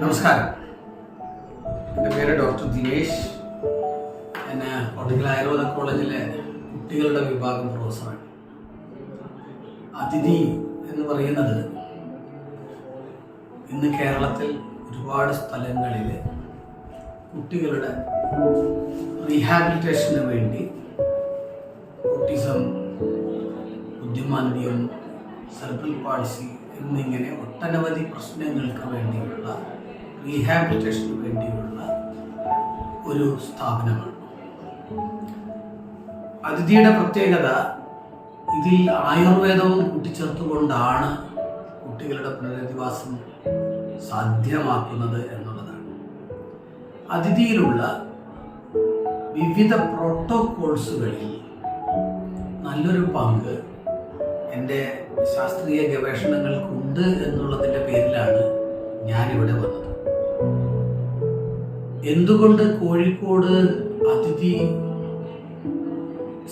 നമസ്കാരം, എൻ്റെ പേര് ഡോക്ടർ ദിനേശ്. ഞാൻ കോട്ടക്കൽ ആയുർവേദ കോളേജിലെ കുട്ടികളുടെ വിഭാഗം പ്രൊഫസറാണ്. അതിഥി എന്ന് പറയുന്നത് ഇന്ന് കേരളത്തിൽ ഒരുപാട് സ്ഥലങ്ങളിൽ കുട്ടികളുടെ റീഹാബിലിറ്റേഷന് വേണ്ടി ഓട്ടിസം, ബുദ്ധിമാന്ദ്യം, സെറിബ്രൽ പാൾസി എന്നിങ്ങനെ ഒട്ടനവധി പ്രശ്നങ്ങൾക്ക് വേണ്ടിയുള്ള റീഹാബിലിറ്റേഷന് വേണ്ടിയുള്ള ഒരു സ്ഥാപനമാണ്. അതിഥിയുടെ പ്രത്യേകത ഇതിൽ ആയുർവേദവും കൂട്ടിച്ചേർത്തുകൊണ്ടാണ് കുട്ടികളുടെ പുനരധിവാസം സാധ്യമാക്കുന്നത് എന്നുള്ളതാണ്. അതിഥിയിലുള്ള വിവിധ പ്രോട്ടോകോൾസുകളിൽ നല്ലൊരു പങ്ക് എൻ്റെ ശാസ്ത്രീയ ഗവേഷണങ്ങൾക്കുണ്ട് എന്നുള്ളതിൻ്റെ പേരിലാണ് ഞാനിവിടെ വന്നത്. എന്തുകൊണ്ട് കോഴിക്കോട് അതിഥി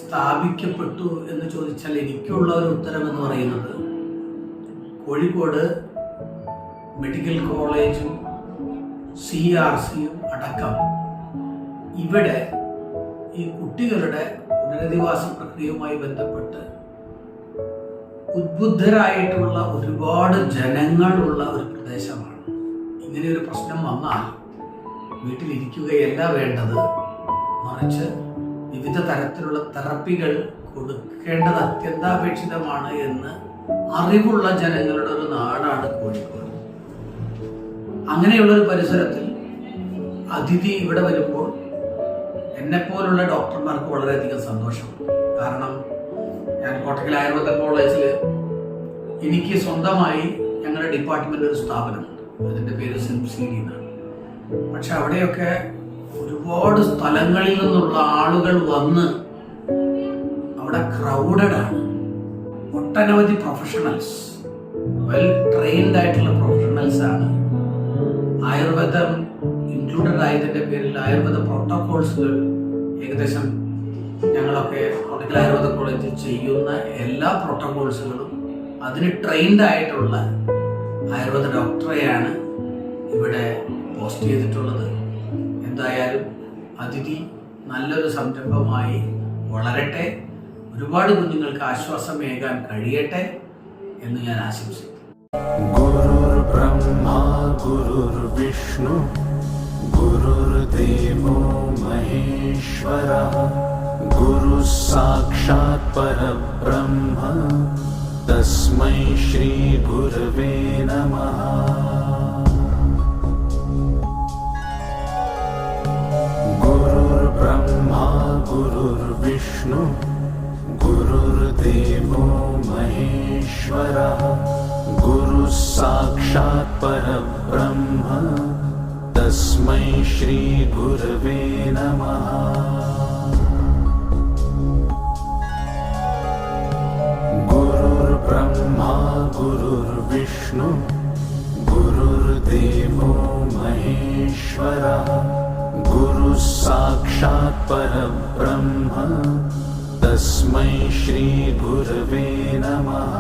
സ്ഥാപിക്കപ്പെട്ടു എന്ന് ചോദിച്ചാൽ എനിക്കുള്ള ഒരു ഉത്തരം എന്ന് പറയുന്നത്, കോഴിക്കോട് മെഡിക്കൽ കോളേജും CRCയും അടക്കം ഇവിടെ ഈ കുട്ടികളുടെ പുനരധിവാസ പ്രക്രിയയുമായി ബന്ധപ്പെട്ട് ഉദ്ബുദ്ധരായിട്ടുള്ള ഒരുപാട് ജനങ്ങളുള്ള ഒരു പ്രദേശമാണ്. ഇങ്ങനെ ഒരു പ്രശ്നം വന്നാൽ വീട്ടിലിരിക്കുകയല്ല വേണ്ടത്, മറിച്ച് വിവിധ തരത്തിലുള്ള തെറപ്പികൾ കൊടുക്കേണ്ടത് അത്യന്താപേക്ഷിതമാണ് എന്ന് അറിവുള്ള ജനങ്ങളുടെ ഒരു നാടാണ് കോഴിക്കോട്. അങ്ങനെയുള്ളൊരു പരിസരത്തിൽ അതിഥി ഇവിടെ വരുമ്പോൾ എന്നെപ്പോലുള്ള ഡോക്ടർമാർക്ക് വളരെയധികം സന്തോഷമുണ്ട്. കാരണം ഞാൻ കോട്ടക്കൽ ആയുർവേദ കോളേജിൽ എനിക്ക് സ്വന്തമായി ഞങ്ങളുടെ ഡിപ്പാർട്ട്മെൻ്റ് ഒരു സ്ഥാപനമുണ്ട്. അതിൻ്റെ പേര് SIMCD എന്നാണ്. പക്ഷെ അവിടെയൊക്കെ ഒരുപാട് സ്ഥലങ്ങളിൽ നിന്നുള്ള ആളുകൾ വന്ന് അവിടെ ക്രൗഡഡ് ആണ്. ഒട്ടനവധി പ്രൊഫഷണൽസ്, വെൽ ട്രെയിൻഡ് ആയിട്ടുള്ള പ്രൊഫഷണൽസ് ആണ്. ആയുർവേദം ഇൻക്ലൂഡഡ് ആയതിൻ്റെ പേരിൽ ആയുർവേദ പ്രോട്ടോകോൾസുകൾ ഏകദേശം ഞങ്ങളൊക്കെ കോട്ടക്കൽ ആയുർവേദ കോളേജിൽ ചെയ്യുന്ന എല്ലാ പ്രോട്ടോകോൾസുകളും അതിന് ട്രെയിൻഡ് ആയിട്ടുള്ള ആയുർവേദ ഡോക്ടറെയാണ് ഇവിടെ പോസ്റ്റ് ചെയ്തിട്ടുള്ളത്. എന്തായാലും അതിഥി നല്ലൊരു സംരംഭമായി വളരട്ടെ, ഒരുപാട് കുഞ്ഞുങ്ങൾക്ക് ആശ്വാസമേകാൻ കഴിയട്ടെ എന്ന് ഞാൻ ആശംസിക്കുന്നു. ഗുരുർ ബ്രഹ്മ ഗുരുർ വിഷ്ണു ഗുരുർദേവോ മഹേശ്വരഃ ഗുരു സാക്ഷാത് പരബ്രഹ്മ തസ്മൈ ശ്രീ ഗുരവേ നമഃ. ഗുരുർ ബ്രഹ്മ ഗുരുർ വിഷ്ണു ഗുരുർദേവോ മഹേശ്വരഃ ഗുരു സാക്ഷാത് പരബ്രഹ്മ തസ്മൈ ശ്രീ ഗുരവേ നമഃ. ഗുരുർ ബ്രഹ്മ ഗുരുർ വിഷ്ണു ഗുരുർദേവോ മഹേശ്വരഃ ഗുരു സാക്ഷാത് പരബ്രഹ്മ തസ്മൈ ശ്രീ ഗുരവേ നമഃ.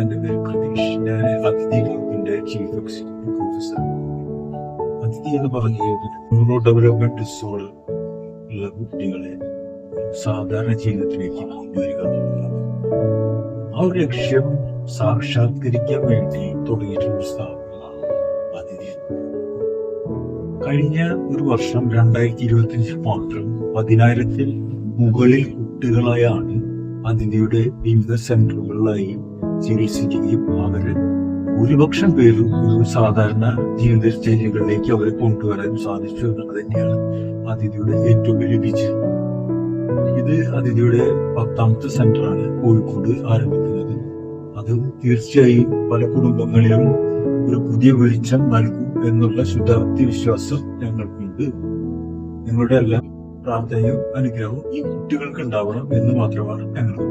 എൻ്റെ പേര് പ്രതീഷ്. ഞാൻ അതിഥി ഗ്രൂപ്പിന്റെ ചീഫ് എക്സിക്യൂട്ടീവ് ഓഫീസർ. അതിഥി എന്ന് പറഞ്ഞത് ന്യൂറോ ഡെവലപ്മെന്റ് ഡിസോർഡർ ഉള്ള കുട്ടികളെ സാധാരണ ജീവിതത്തിലേക്ക് കൊണ്ടുവരിക എന്നുള്ളതാണ്. ആ ഒരു ലക്ഷ്യം സാക്ഷാത്കരിക്കാൻ വേണ്ടി തുടങ്ങിയിട്ടുള്ള സ്ഥാപനമാണ് അതിഥി. കഴിഞ്ഞ ഒരു വർഷം 2025 മാത്രം 10,000-ൽ മുകളിൽ കുട്ടികളായാണ് അതിഥിയുടെ വിവിധ സെന്ററുകളിലായി ചികിത്സിക്കുകയും അവര് ഭൂരിപക്ഷം പേരും ഒരു സാധാരണ ജീവിതചര്യകളിലേക്ക് അവരെ കൊണ്ടുവരാൻ സാധിച്ചു എന്നുള്ളത് തന്നെയാണ് അതിഥിയുടെ ഏറ്റവും വലിയ വിജയം. ഇത് അതിഥിയുടെ 10ാമത്തെ സെന്ററാണ് കോഴിക്കോട് ആരംഭിക്കുന്നത്. അത് തീർച്ചയായും പല കുടുംബങ്ങളിലും ഒരു പുതിയ വെളിച്ചം നൽകും എന്നുള്ള ശുദ്ധാപ്തി വിശ്വാസം ഞങ്ങൾക്കുണ്ട്. നിങ്ങളുടെ എല്ലാം പ്രാർത്ഥനയും അനുഗ്രഹവും ഈ കുട്ടികൾക്ക് ഉണ്ടാവണം എന്ന് മാത്രമാണ് ഞങ്ങൾക്ക്